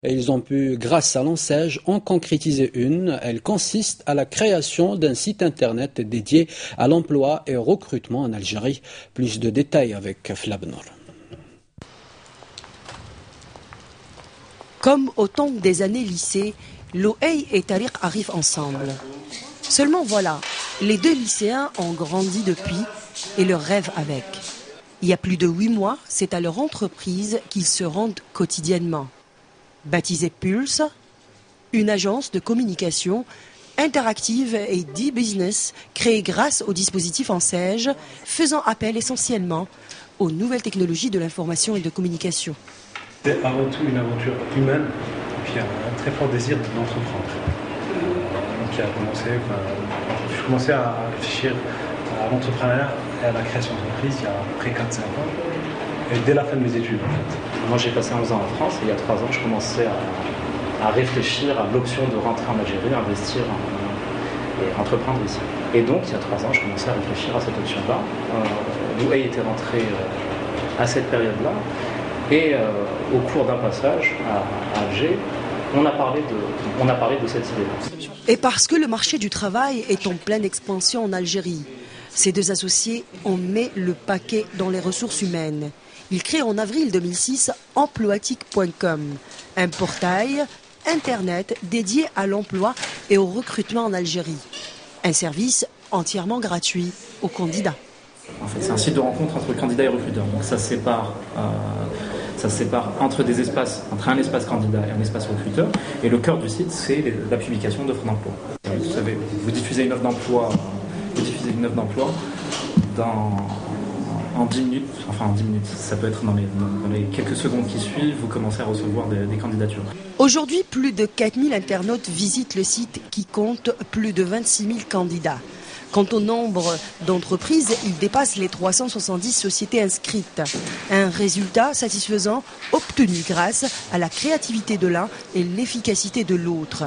Et ils ont pu, grâce à l'enseigne, en concrétiser une. Elle consiste à la création d'un site internet dédié à l'emploi et au recrutement en Algérie. Plus de détails avec Flabnour. Comme au temps des années lycée, Louay et Tariq arrivent ensemble. Seulement voilà, les deux lycéens ont grandi depuis et leur rêve avec. Il y a plus de 8 mois, c'est à leur entreprise qu'ils se rendent quotidiennement. Baptisée Pulse, une agence de communication interactive et d'e-business créée grâce au dispositif enseigne, faisant appel essentiellement aux nouvelles technologies de l'information et de communication. C'est avant tout une aventure humaine et puis un très fort désir d'entreprendre. Qui a je commençais à réfléchir à l'entrepreneuriat et à la création d'entreprise il y a à peu près 4-5 ans, et dès la fin de mes études en fait. Moi j'ai passé 11 ans en France et il y a 3 ans je commençais à réfléchir à l'option de rentrer en Algérie, investir et entreprendre ici. Et donc il y a 3 ans je commençais à réfléchir à cette option-là. Louay était rentré à cette période-là et au cours d'un passage à Alger, on a parlé de cette idée. Et parce que le marché du travail est en pleine expansion en Algérie, ces deux associés ont mis le paquet dans les ressources humaines. Ils créent en avril 2006 Emploatique.com, un portail internet dédié à l'emploi et au recrutement en Algérie. Un service entièrement gratuit aux candidats. En fait, c'est un site de rencontre entre candidats et recruteurs. Donc ça sépare entre un espace candidat et un espace recruteur. Et le cœur du site, c'est la publication d'offres d'emploi. Vous savez, vous diffusez une offre d'emploi, en 10 minutes, ça peut être dans les quelques secondes qui suivent, vous commencez à recevoir des candidatures. Aujourd'hui, plus de 4000 internautes visitent le site qui compte plus de 26 000 candidats. Quant au nombre d'entreprises, il dépasse les 370 sociétés inscrites. Un résultat satisfaisant obtenu grâce à la créativité de l'un et l'efficacité de l'autre.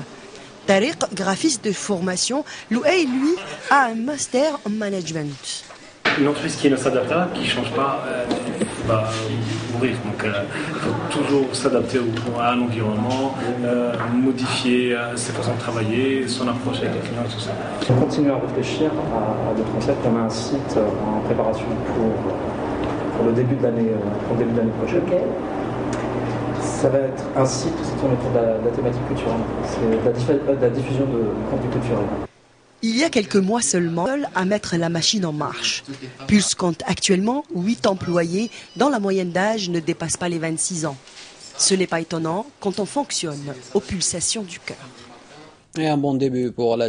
Tariq, graphiste de formation, Louay, lui, a un master en management. Une entreprise qui ne s'adapte pas, qui ne change pas, va mourir. Donc il faut toujours s'adapter à un environnement, modifier ses façons de travailler, son approche avec les clients et tout ça. On continue à réfléchir à d'autres concepts. On a un site en préparation pour le début de l'année prochaine. Okay. Ça va être un site qui tourne autour de la thématique culturelle. C'est la diffusion de contenu culturel. Il y a quelques mois seulement, seul à mettre la machine en marche. Pulse compte actuellement 8 employés dont la moyenne d'âge ne dépasse pas les 26 ans. Ce n'est pas étonnant quand on fonctionne aux pulsations du cœur. Et un bon début pour la